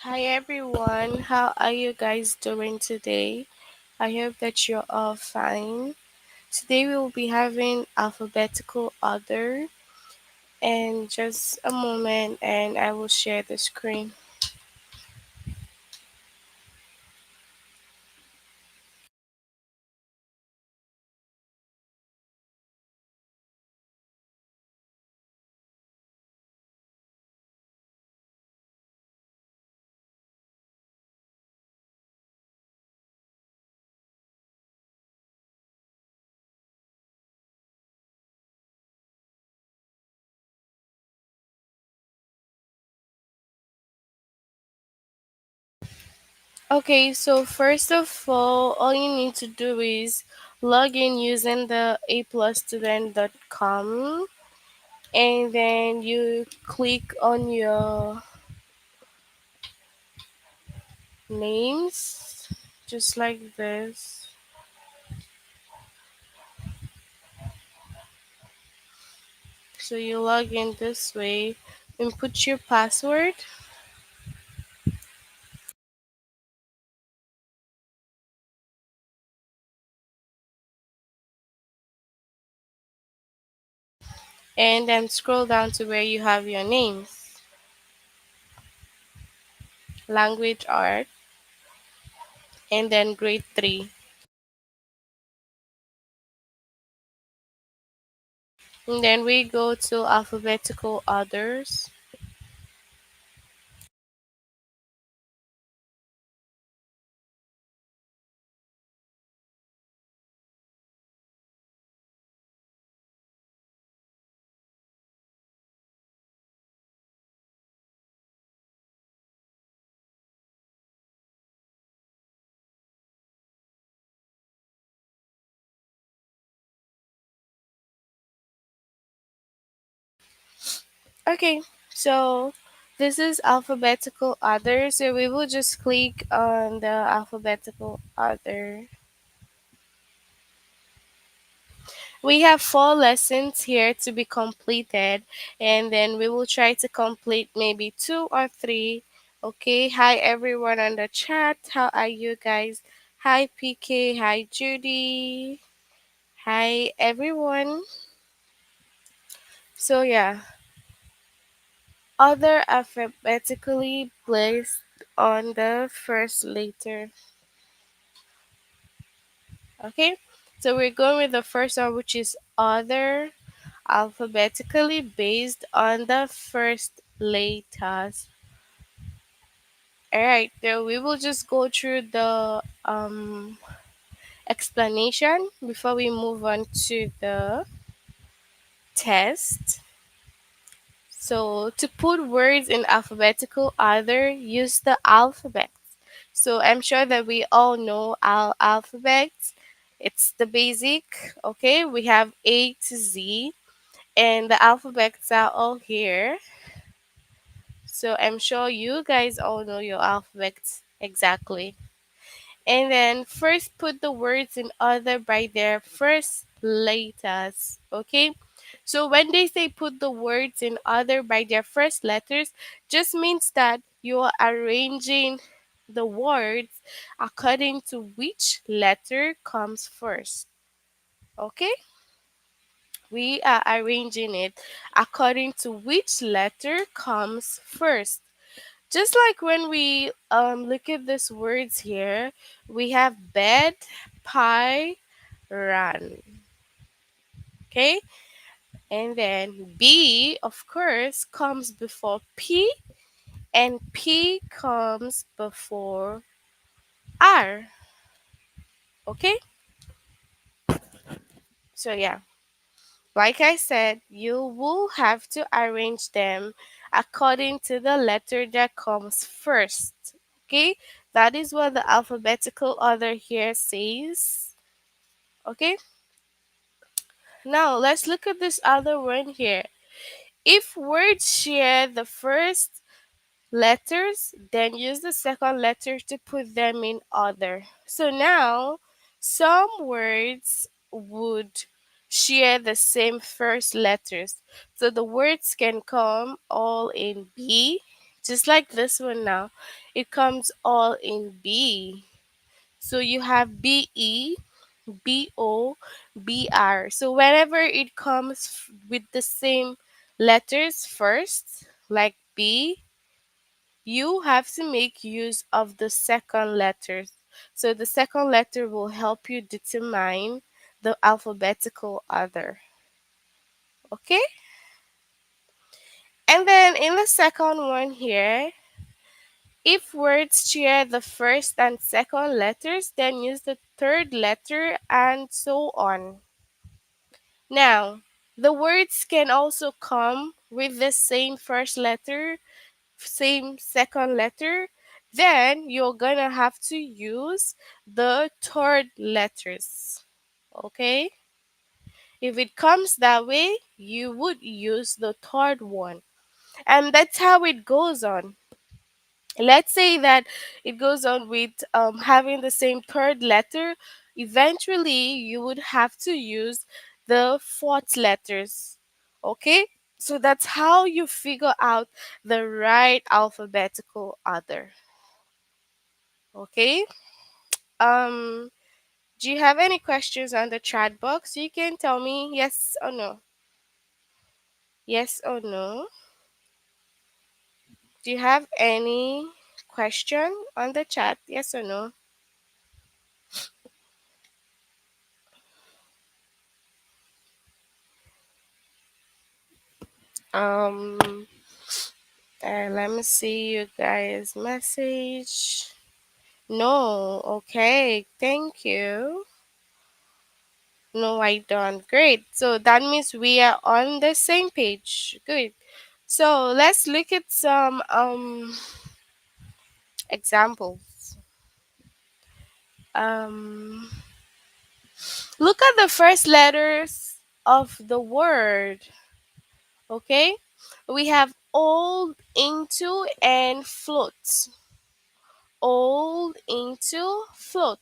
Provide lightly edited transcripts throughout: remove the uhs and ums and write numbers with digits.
Hi everyone, how are you guys doing today? I hope that you're all fine. Today we will be having alphabetical order and just a moment and I will share the screen. Okay, so first of all you need to do is log in using the aplusstudent.com and then you click on your names just like this. So you log in this way, input your password, and then scroll down to where you have your names, language art, and then grade 3. And then we go to alphabetical others, okay, so this is alphabetical other, so we will just click on the alphabetical other. We have 4 lessons here to be completed, and then we will try to complete maybe 2 or 3. Okay, hi everyone on the chat. How are you guys? Hi PK, hi Judy, hi everyone. So, yeah, other alphabetically placed on the first letter. Okay, so we're going with the first one, which is other, alphabetically based on the first letters. All right, so we will just go through the explanation before we move on to the test. So, to put words in alphabetical order, use the alphabet. So, I'm sure that we all know our alphabet. It's the basic, okay? We have A to Z, and the alphabets are all here. So I'm sure you guys all know your alphabets exactly. And then first put the words in order by their first letters. Okay? So when they say put the words in order by their first letters, just means that you are arranging the words according to which letter comes first. Okay? We are arranging it according to which letter comes first. Just like when we look at these words here, we have bed, pie, run. Okay? And then B, of course, comes before P, and P comes before R. Okay? So, yeah, like I said, you will have to arrange them according to the letter that comes first. Okay? That is what the alphabetical order here says. Okay? Now, let's look at this other one here. If words share the first letters, then use the second letter to put them in order. So now, some words would share the same first letters. So the words can come all in B Just like this one now, it comes all in B. So you have BE, BO, BR. So whenever it comes with the same letters first, like B, you have to make use of the second letters. So the second letter will help you determine the alphabetical order. Okay? And then in the second one here, if words share the first and second letters, then use the third letter and so on. Now, the words can also come with the same first letter, same second letter. Then you're gonna have to use the third letters. Okay? If it comes that way, you would use the third one. And that's how it goes on. Let's say that it goes on with having the same third letter. Eventually you would have to use the fourth letters. Okay, so that's how you figure out the right alphabetical order. Okay, um do you have any questions on the chat box? You can tell me yes or no. Yes or no. Do you have any question on the chat? Yes or no? um let me see you guys' message. No, okay, thank you. No, I don't. Great. So that means we are on the same page. Good. So let's look at some examples. Um, Look at the first letters of the word. Okay, we have old, into, and float. Old, into, float.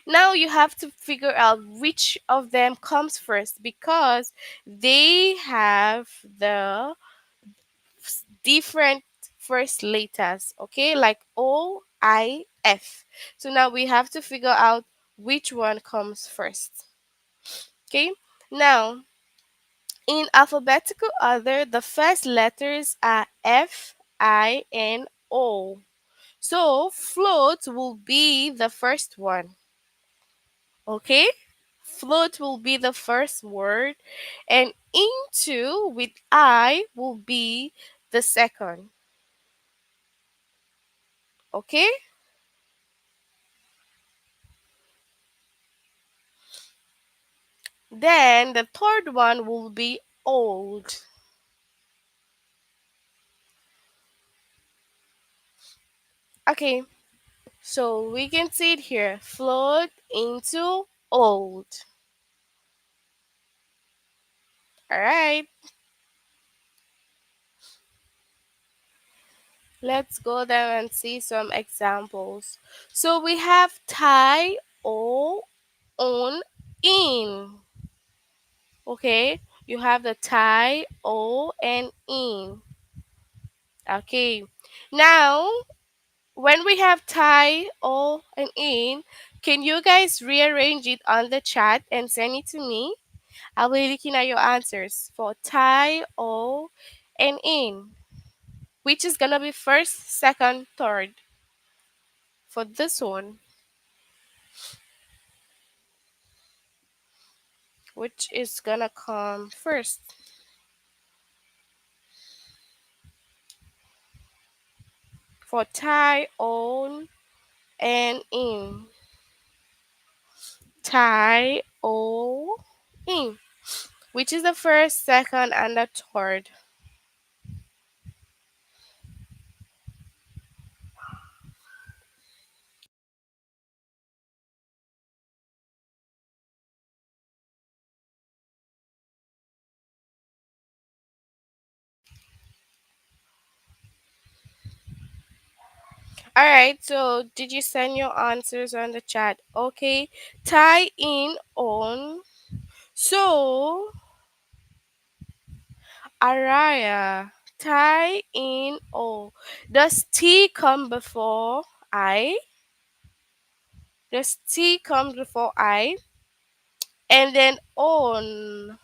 Now you have to figure out which of them comes first because they have the different first letters, okay? Like O, I, F. So now we have to figure out which one comes first. Okay? Now, in alphabetical order, the first letters are F, I, and O. So float will be the first one. Okay? Float will be the first word, and into with I will be the second. Okay? Then the third one will be old. Okay, so we can see it here. Float into old. All right, let's go there and see some examples. So we have tie, o, on, in. Okay, you have the tie, o, and in. Okay, now when we have tie, o, and in, can you guys rearrange it on the chat and send it to me? I'll be looking at your answers for tie, o, and in. Which is gonna be first, second, third for this one? Which is gonna come first? For tie, on, and in. Tie, o, in. Which is the first, second, and the third? All right, so did you send your answers on the chat? Okay, tie, in, on. So, Araya. tie in O. Does T come before I? Does T come before I? And then on.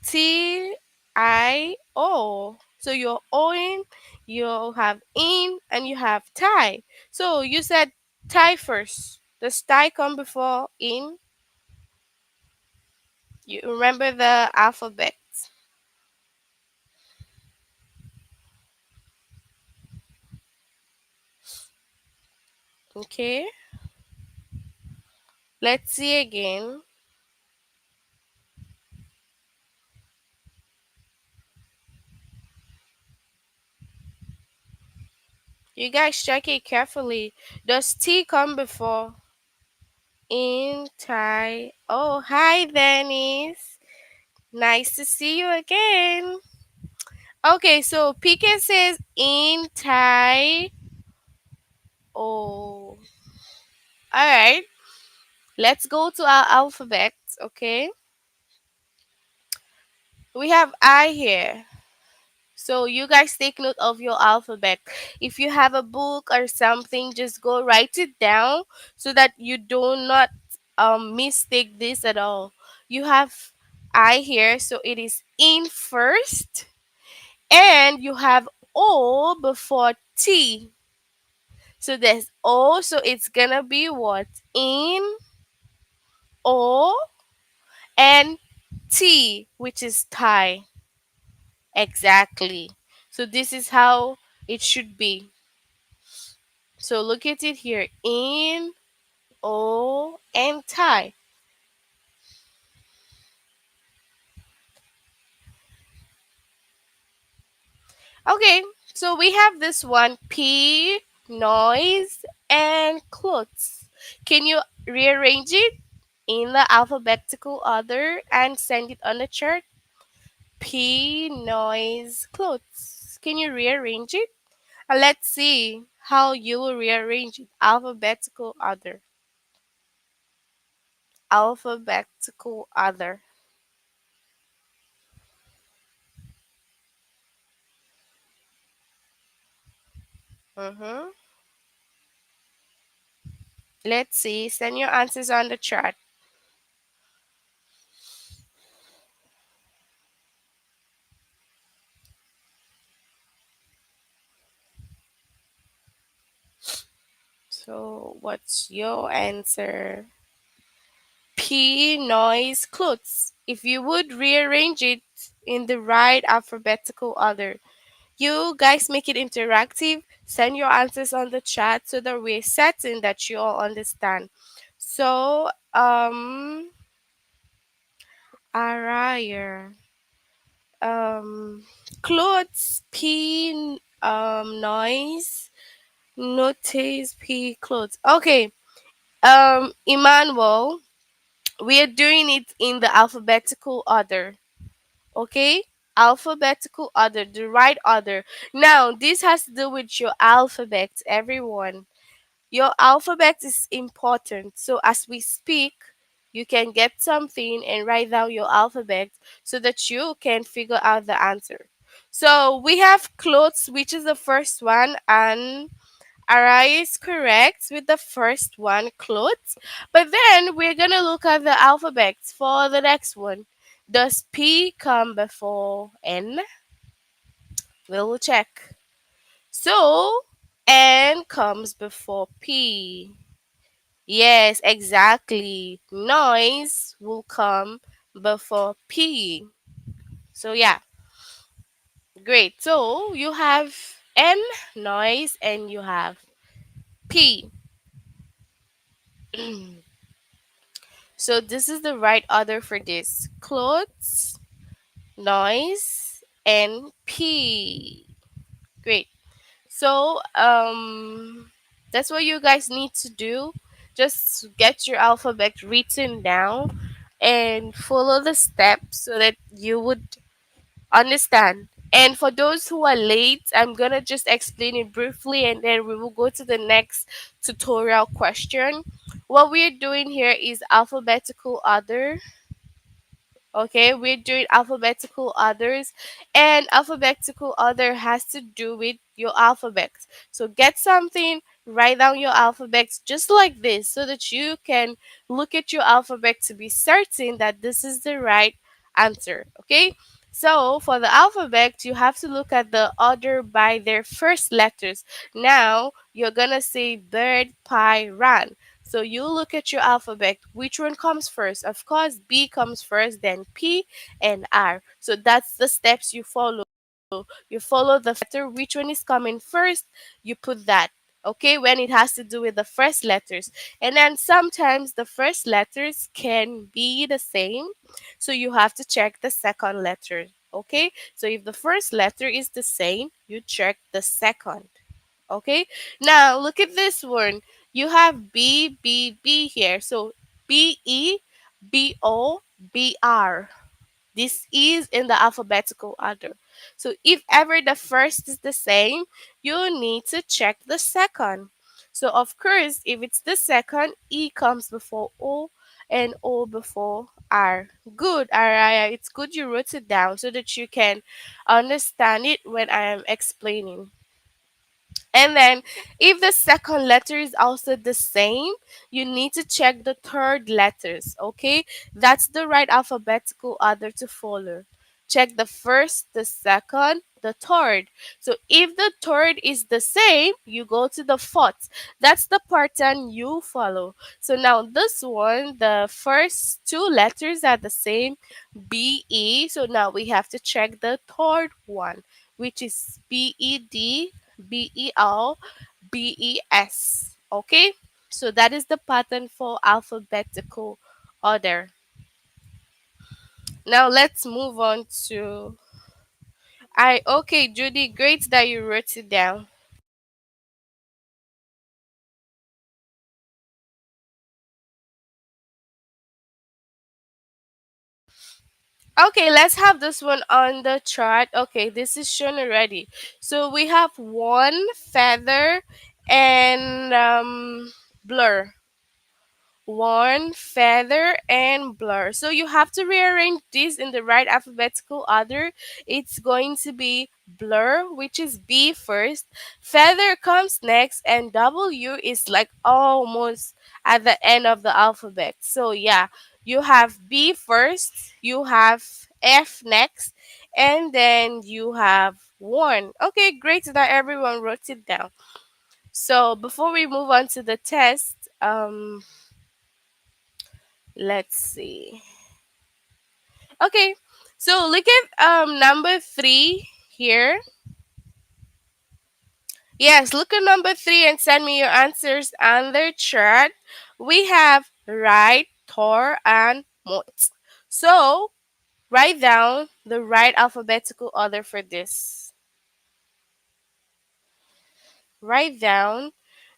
T I O. So you're owing, you have in, and you have tie. So you said tie first. Does tie come before in? You remember the alphabet. Okay. Let's see again. You guys check it carefully. Does T come before in, tie? Oh, hi, Dennis. Nice to see you again. Okay, so PK says in, tie. Oh, all right. Let's go to our alphabet. Okay, we have I here. So you guys take note of your alphabet. If you have a book or something, just go write it down so that you do not mistake this at all. You have I here, so it is in first, and you have O before T. So there's O, so it's gonna be what? In, O, and T, which is tie. Exactly. So this is how it should be. So look at it here. In, O, and tie. Okay, so we have this one P, noise, and clothes. Can you rearrange it in the alphabetical order and send it on the chart? P, noise, clothes. Can you rearrange it? Let's see how you will rearrange it. Alphabetical order. Alphabetical order. Mm-hmm. Let's see. Send your answers on the chat. So, what's your answer? P, noise, clothes. If you would rearrange it in the right alphabetical order, you guys make it interactive. Send your answers on the chat so that we're certain that you all understand. So, Araya. Um, clothes, P, noise, notice, P, clothes. Okay. Emmanuel, we are doing it in the alphabetical order. Okay? Alphabetical order, the right order. Now, this has to do with your alphabet, everyone. Your alphabet is important. So as we speak, you can get something and write down your alphabet so that you can figure out the answer. So we have clothes, which is the first one, and Arai is correct with the first one, clothes. But then we're gonna look at the alphabets for the next one. Does P come before N? We'll check. So N comes before P. Yes, exactly. Noise will come before P. So yeah, great. So you have N, noise, and you have P. So this is the right order for this. Clothes, noise, and P. Great. So that's what you guys need to do. Just get your alphabet written down and follow the steps so that you would understand. And for those who are late, I'm gonna just explain it briefly and then we will go to the next tutorial question. What we're doing here is alphabetical order. Okay, we're doing alphabetical others, and alphabetical other has to do with your alphabet. So get something, write down your alphabets just like this so that you can look at your alphabet to be certain that this is the right answer. Okay, so for the alphabet, you have to look at the order by their first letters. Now you're gonna say bird, pie, ran. So you look at your alphabet. Which one comes first? Of course, B comes first, then P and R. So that's the steps you follow. You follow the letter. Which one is coming first? You put that. Okay, when it has to do with the first letters. And then sometimes the first letters can be the same. So you have to check the second letter. Okay, so if the first letter is the same, you check the second. Okay, now look at this one. You have B, B, B here. So B, E, B, O, B, R. This is in the alphabetical order. So if ever the first is the same, you need to check the second. So of course, if it's the second, E comes before O and O before R. Good, Araya. It's good you wrote it down so that you can understand it when I am explaining. And then, if the second letter is also the same, you need to check the third letters, okay? That's the right alphabetical order to follow. Check the first, the second, the third. So, if the third is the same, you go to the fourth. That's the pattern you follow. So, now this one, the first two letters are the same, B, E. So, now we have to check the third one, which is B, E, D, BEL, BES. Okay? So that is the pattern for alphabetical order. Now let's move on to I okay, Judy, great that you wrote it down. Okay, let's have this one on the chart. Okay, this is shown already. So we have one feather and blur. One feather and blur. So you have to rearrange this in the right alphabetical order. It's going to be blur, which is B first, feather comes next, and W is like almost at the end of the alphabet. So yeah, you have B first, you have F next, and then you have one. Okay, great that everyone wrote it down. So before we move on to the test, let's see. Okay, so look at number three here. Yes, look at number three and send me your answers on the chat. We have right, tor, and mot. So write down the right alphabetical order for this. Write down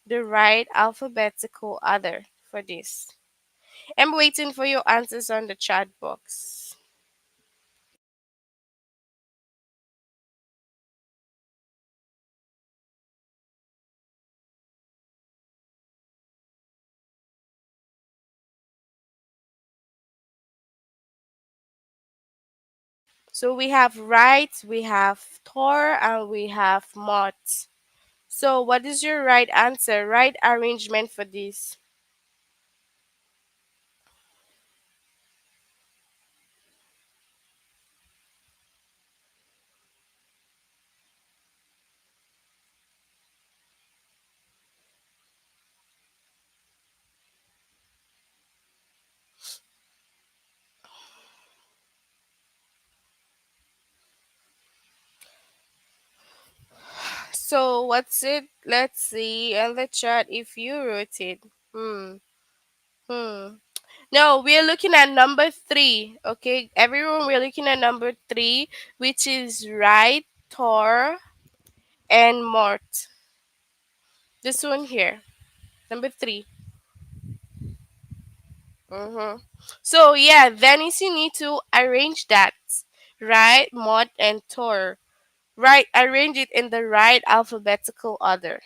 the right alphabetical order for this. I'm waiting for your answers on the chat box. So we have right, we have Tor, and we have Mott. So what is your right answer? Right arrangement for this. So what's it? Let's see in the chat if you wrote it. Hmm. Hmm. No, we're looking at number three. Okay, everyone, we're looking at number three, which is right, Tor, and Mort. This one here, number three. Mm-hmm. So yeah, then is you need to arrange that, right? Mod and Tor. Right, arrange it in the right alphabetical order.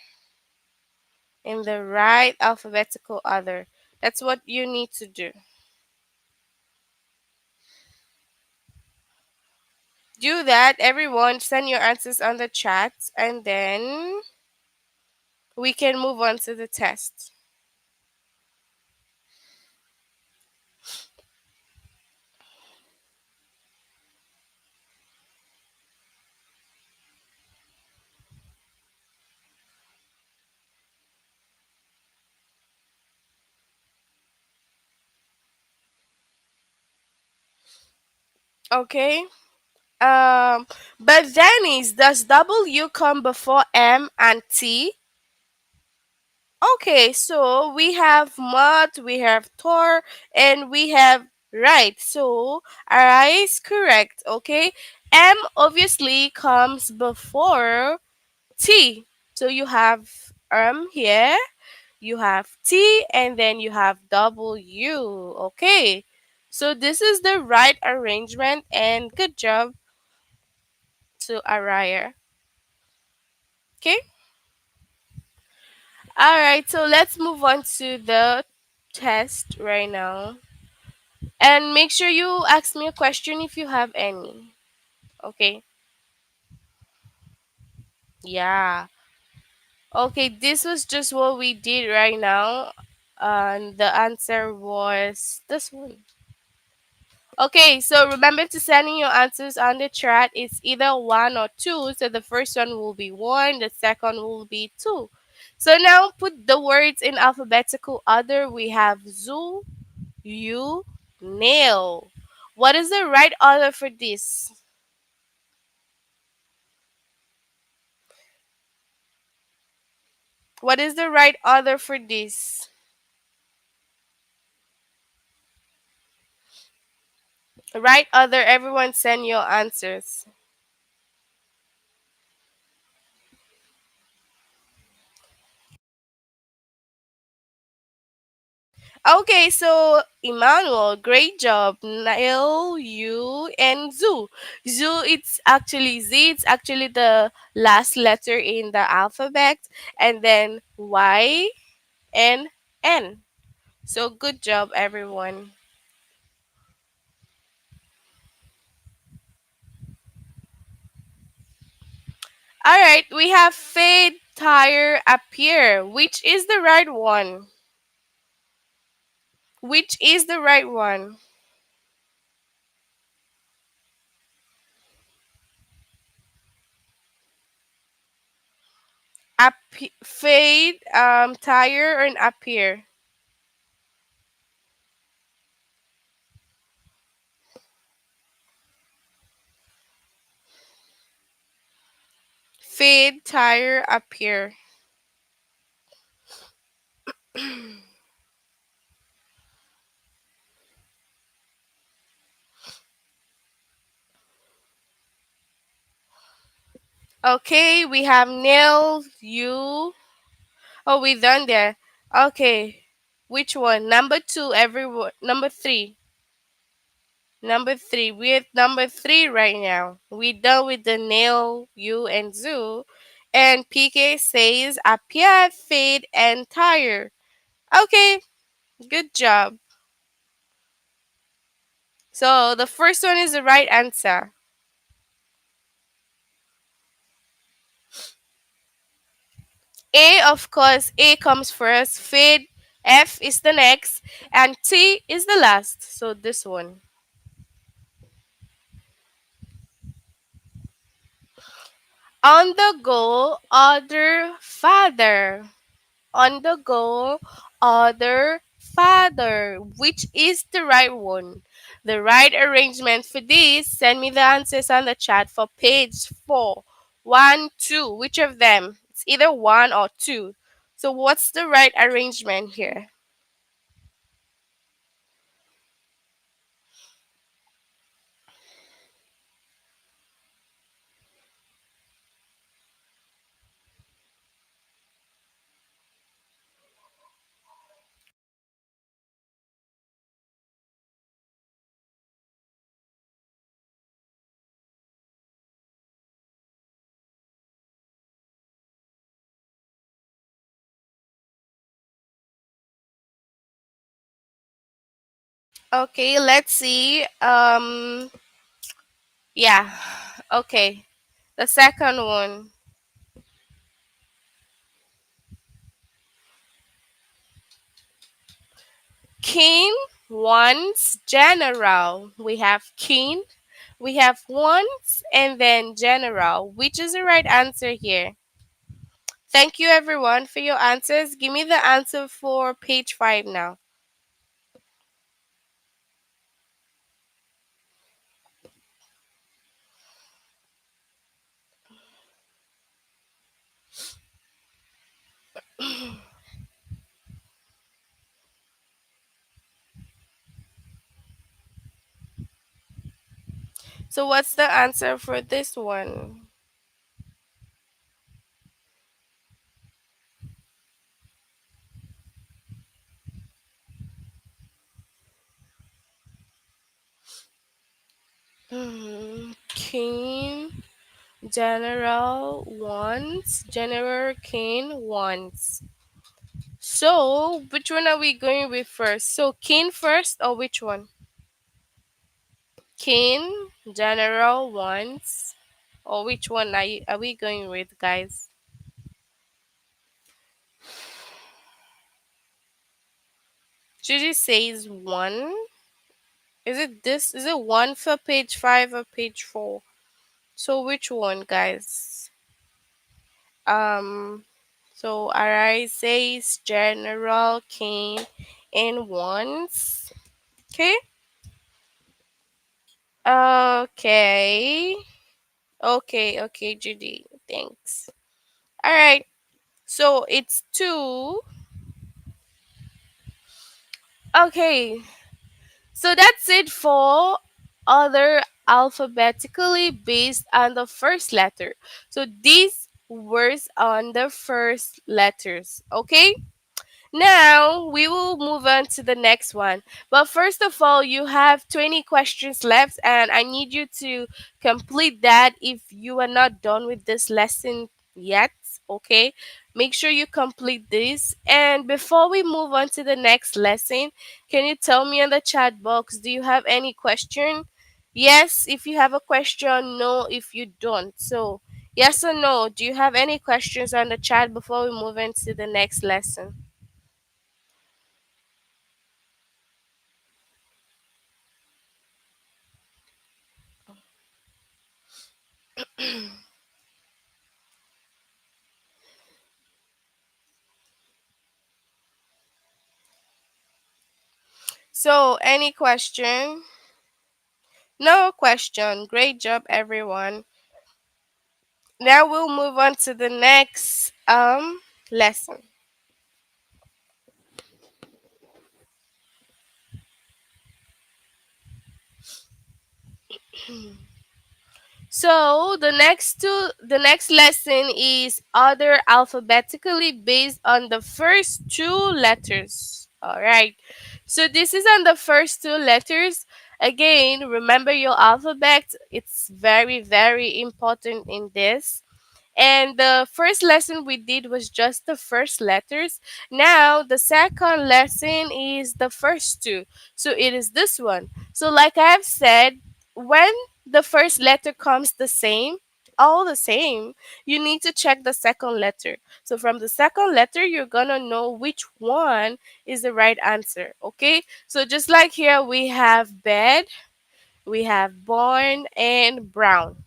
In the right alphabetical order. That's what you need to do. Do that, everyone. Send your answers on the chat, and then we can move on to the test. Okay. But Dennis, does W come before M and T? Okay, so we have mud, we have Thor, and we have right. So Ara is correct. Okay, M obviously comes before T. So you have here, you have T, and then you have W. Okay, so this is the right arrangement, and good job to Araya. Okay. All right, so let's move on to the test right now. And make sure you ask me a question if you have any. Okay. Yeah. Okay, this was just what we did right now. And the answer was this one. Okay, so remember to send in your answers on the chat. It's either one or two. So the first one will be one, the second will be two. So now put the words in alphabetical order. We have zoo, you, nail. What is the right order for this? What is the right order for this? Right order, everyone send your answers. Okay, so Emmanuel, great job. Nail, you, and Zoo. Zoo, it's actually Z, it's actually the last letter in the alphabet, and then Y and N. So good job, everyone. All right, we have fade, tire, appear. Which is the right one? Which is the right one? Fade, tire, and appear. Fade, tire, appear. Okay, we have nail, you. Oh, we done there. Okay, which one? Number two, everyone. Number three. Number three. We're at number three right now. We done with the nail, you, and zoo. And PK says appear, fade, and tire. Okay, good job. So the first one is the right answer. A, of course, A comes first, fade, F is the next, and T is the last. So this one. On the go, other father. On the go, other father. Which is the right one? The right arrangement for this, send me the answers on the chat for page 4. 1, 2. Which of them? It's either 1 or 2. So what's the right arrangement here? Okay, let's see. Yeah. Okay. The second one. King, once, general. We have king, we have once, and then general. Which is the right answer here? Thank you everyone for your answers. Give me the answer for page 5 now. So what's the answer for this one? King, general, once, general, king, once. So which one are we going with first? So king first or which one? King, general, once, or which one are we going with, guys? Judy says one. Is it this? Is it one for page 5 or page 4? So which one, guys? Um, so Arai says general, king, and once. Okay. Okay. Okay, Judy. Thanks. All right. So it's two. Okay. So that's it for other alphabetically based on the first letter. So these words on the first letters. Okay. Now we will move on to the next one. But first of all, you have 20 questions left, and I need you to complete that if you are not done with this lesson yet. Okay, make sure you complete this. And before we move on to the next lesson, can you tell me in the chat box, do you have any question? Yes, if you have a question, no, if you don't. So, yes or no, do you have any questions on the chat before we move into the next lesson? So, any question? No question. Great job, everyone. Now we'll move on to the next lesson. So the next lesson is other alphabetically based on the first two letters. All right. So this is on the first two letters. Again, remember your alphabet. It's very important in this. And the first lesson we did was just the first letters. Now, the second lesson is the first two. So it is this one. So, like I have said, when the first letter comes the same, all the same, you need to check the second letter. So, from the second letter, you're gonna know which one is the right answer. Okay? So, just like here, we have bed, we have born, and brown.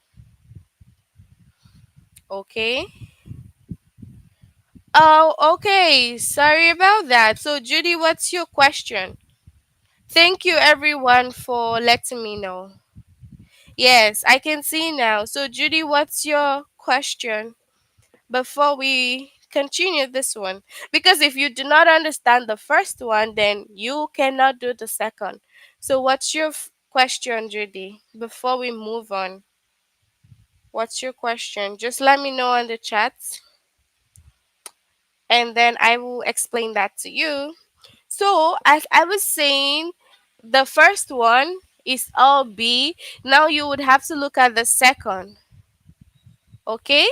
Okay? Oh, okay. Sorry about that. So, Judy, what's your question? Thank you, everyone, for letting me know. Yes, I can see now. So, Judy, what's your question before we continue this one? Because if you do not understand the first one, then you cannot do the second. So, what's your question, Judy, before we move on? What's your question? Just let me know in the chat, and then I will explain that to you. So, as I was saying, the first one is all B. Now you would have to look at the second. Okay?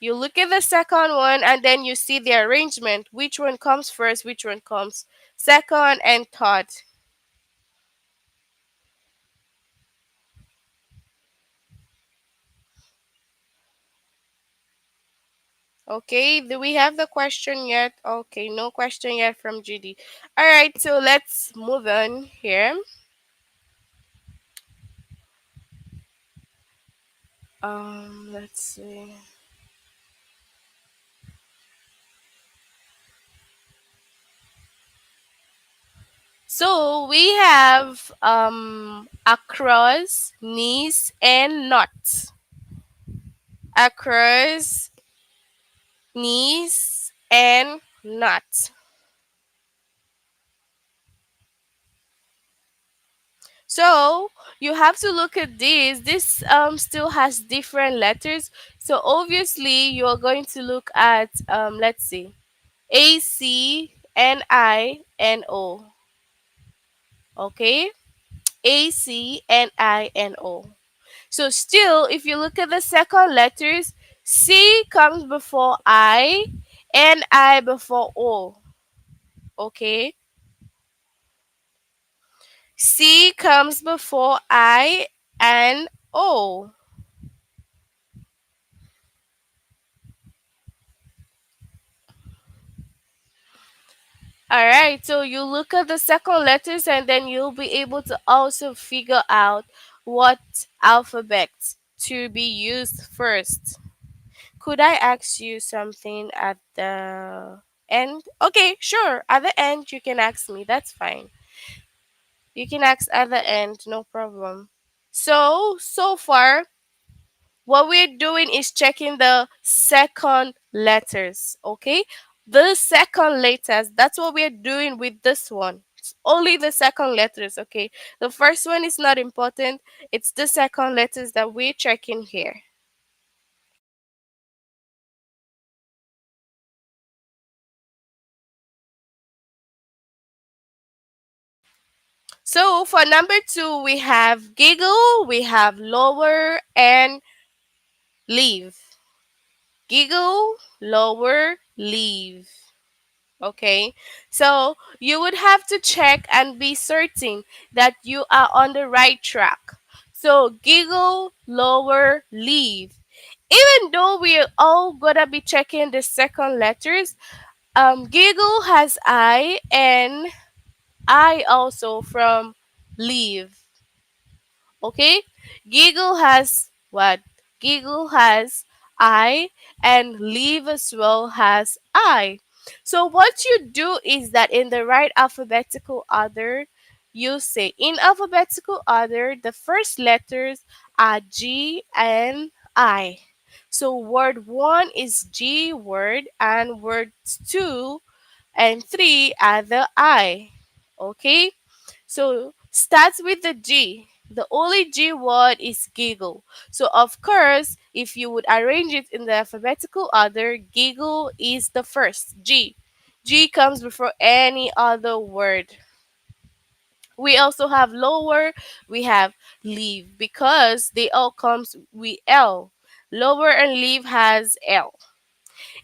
You look at the second one and then you see the arrangement. Which one comes first, which one comes second, and third. Okay, do we have the question yet? Okay, no question yet from Judy. All right, so let's move on here. Let's see. So we have across, knees, and not. Across, knees, and not. So you have to look at this. This still has different letters. So obviously you are going to look at let's see, A C N I N O. Okay, A C N I N O. So still, if you look at the second letters, C comes before I, and I before O. Okay, C comes before I and O. All right, so you look at the second letters and then you'll be able to also figure out what alphabet to be used first. Could I ask you something at the end? Okay, sure. At the end, you can ask me. That's fine. You can ask at the end, no problem. So far, what we're doing is checking the second letters, okay? The second letters, that's what we're doing with this one. It's only the second letters, okay? The first one is not important. It's the second letters that we're checking here. So for number two, we have giggle, we have lower, and leave. Giggle, lower, leave. Okay, so you would have to check and be certain that you are on the right track. So giggle, lower, leave. Even though we're all gonna be checking the second letters, giggle has I and I also from leave. Okay, giggle has what? Giggle has I, and leave as well has I. So what you do is that in the right alphabetical order, you say in alphabetical order the first letters are G and I. So word 1 is G word, and words 2 and 3 are the I. Okay, so starts with the G. The only G word is giggle. So of course, if you would arrange it in the alphabetical order, giggle is the first G. G comes before any other word. We also have lower, we have leave because they all comes with L. Lower and leave has L.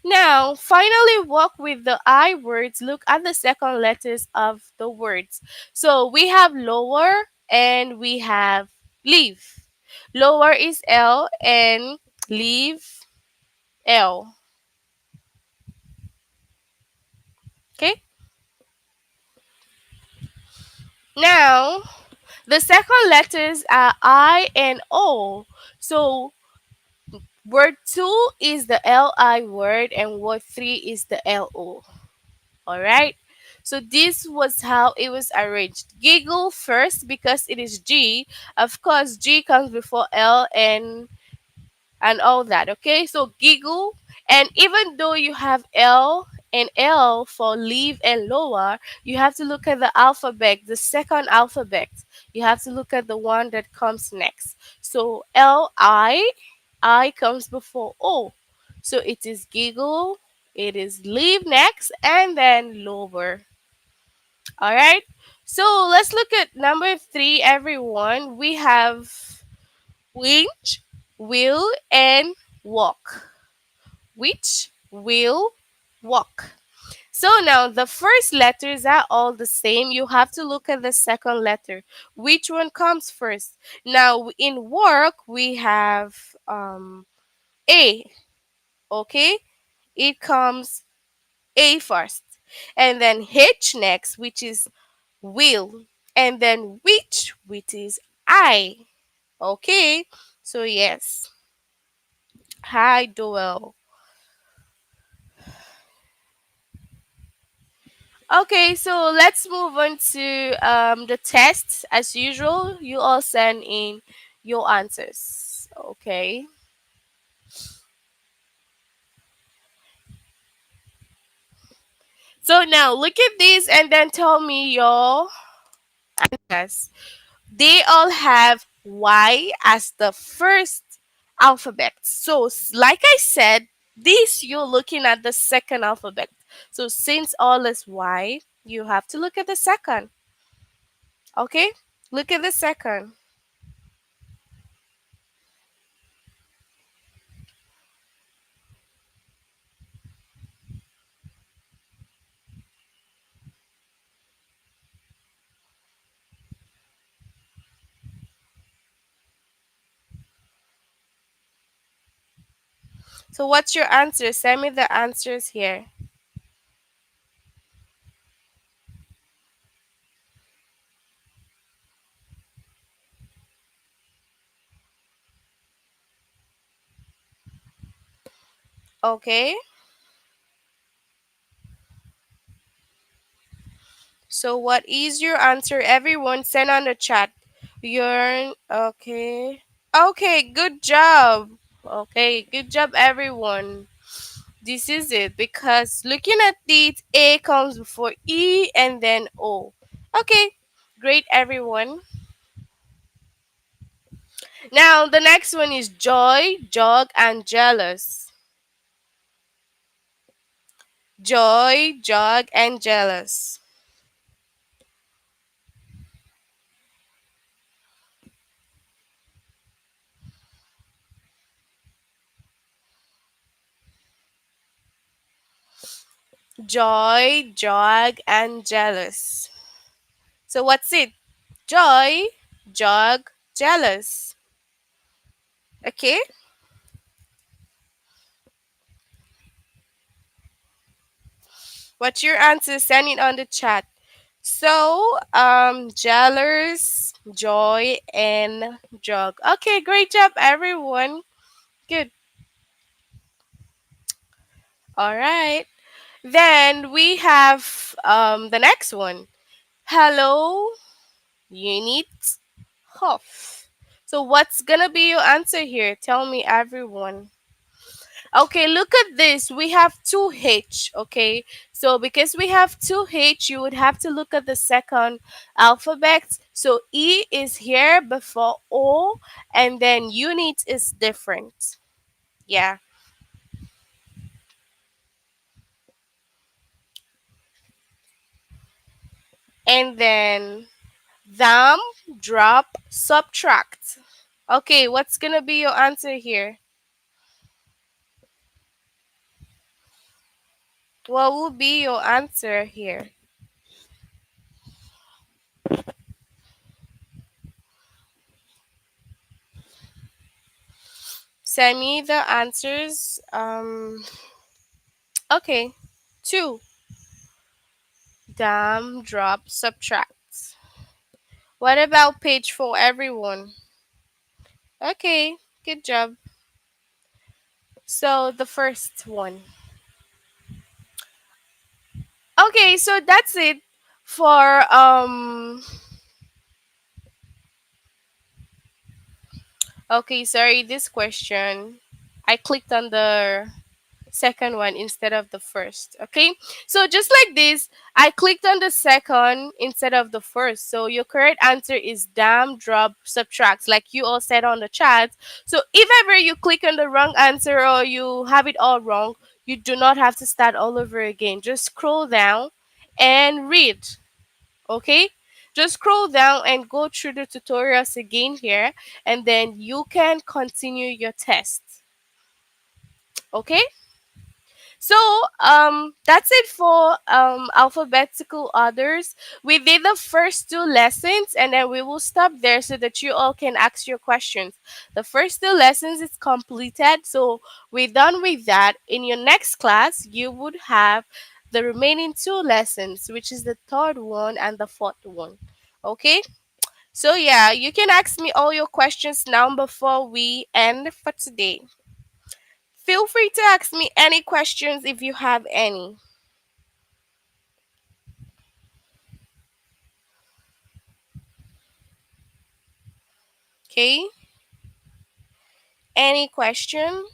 Now, finally work with the I words. Look at the second letters of the words. So we have lower and we have leave. Lower is L and leave L. Okay? Now, the second letters are I and O. So word 2 is the LI word and word 3 is the LO. All right. So this was how it was arranged. Giggle first because it is G. Of course, G comes before L and all that. Okay. So giggle, and even though you have L and L for leave and lower, you have to look at the alphabet, the second alphabet. You have to look at the one that comes next. So I comes before O. So it is giggle, it is leave next, and then lower. All right. So let's look at number three, everyone. We have which, will, and walk. Which, will, walk. So now the first letters are all the same. You have to look at the second letter. Which one comes first? Now in work we have A. Okay. it comes A first, and then H next, which is will, and then which is I. Okay, so yes. Hi, Doel. Okay, so let's move on to the test. As usual, you all send in your answers. Okay. So now look at these and then tell me your answers. They all have Y as the first alphabet. So, like I said, this you're looking at the second alphabet. So, since all is Y, you have to look at the second. Okay? Look at the second. So, what's your answer? Send me the answers here. Okay? So, what is your answer? Everyone, send on the chat. You're okay. Okay, good job. Okay, good job, everyone. This is it because looking at it, A comes before E and then O. Okay, great, everyone. Now, the next one is joy, jog, and jealous. Joy, jog, and jealous. Joy, jog, and jealous. So, what's it? Joy, jog, jealous. Okay, what's your answer? Send it on the chat. So, jealous, joy, and jog. Okay, great job, everyone. Good. All right. Then we have the next one. Hello, unit, Huff. So, what's gonna be your answer here? Tell me, everyone. Okay, look at this. We have 2H, okay? So because we have 2H, you would have to look at the second alphabet. So E is here before O, and then unit is different. Yeah. And then thumb, drop, subtract. Okay, what's gonna be your answer here? What will be your answer here? Send me the answers. Okay, two. Dam, drop, subtract. What about page for everyone? Okay, good job. So the first one. Okay, so that's it for okay, sorry, this question. I clicked on the second one instead of the first. Okay, so just like this, I clicked on the second instead of the first. So your correct answer is dam, drop, subtract, like you all said on the chat. So if ever you click on the wrong answer or you have it all wrong, you do not have to start all over again. Just scroll down and read. Okay, just scroll down and go through the tutorials again here, and then you can continue your test. Okay, So that's it for alphabetical orders. We did the first two lessons and then we will stop there so that you all can ask your questions. The first two lessons is completed, so we're done with that. In your next class, you would have the remaining two lessons, which is the third one and the fourth one. Okay? So yeah, you can ask me all your questions now before we end for today. Feel free to ask me any questions if you have any. Okay? Any question?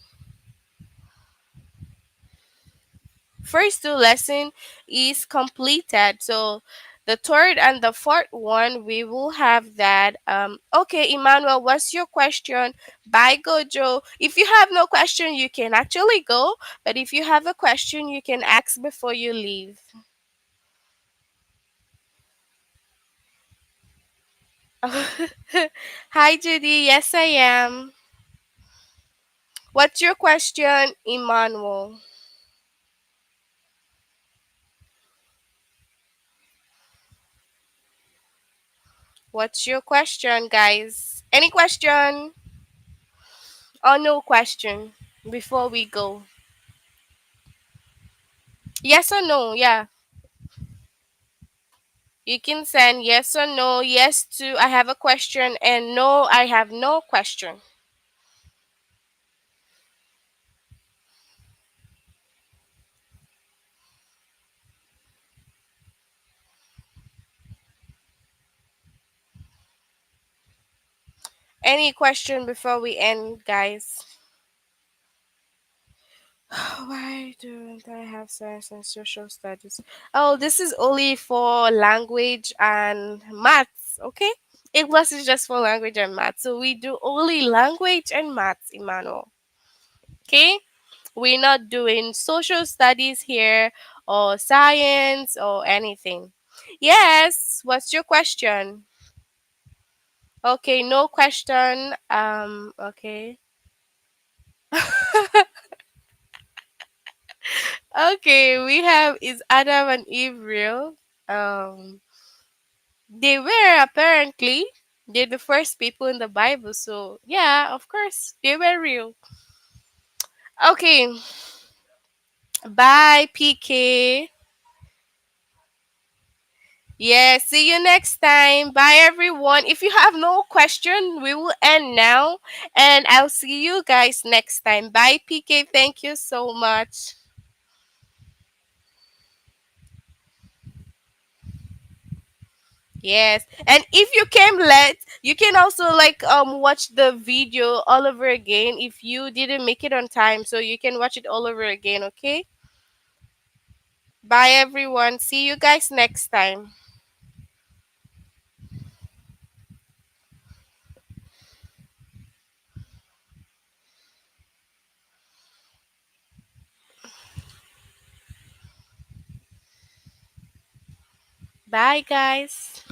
First two lesson is completed. So the third and the fourth one we will have that. Okay, Emmanuel, what's your question? Bye, Gojo. If you have no question, you can actually go. But if you have a question, you can ask before you leave. Hi, Judy. Yes, I am. What's your question, Emmanuel? What's your question, guys? Any question or no question before we go? Yes or no? Yeah. You can send yes or no. Yes to I have a question and no, I have no question. Any question before we end, guys? Why don't I have science and social studies? Oh, this is only for language and maths, okay? English is just for language and maths. So we do only language and maths, Emmanuel. Okay? We're not doing social studies here or science or anything. Yes, what's your question? Okay, no question. Okay. Okay, we have is Adam and Eve real? Um, they were apparently. They're the first people in the Bible, so yeah, of course, they were real. Okay, bye, PK. Yeah, see you next time. Bye, everyone. If you have no question, we will end now, and I'll see you guys next time. Bye, PK. Thank you so much. Yes, and if you came late, you can also like watch the video all over again if you didn't make it on time, so you can watch it all over again. Okay. Bye, everyone. See you guys next time. Bye, guys.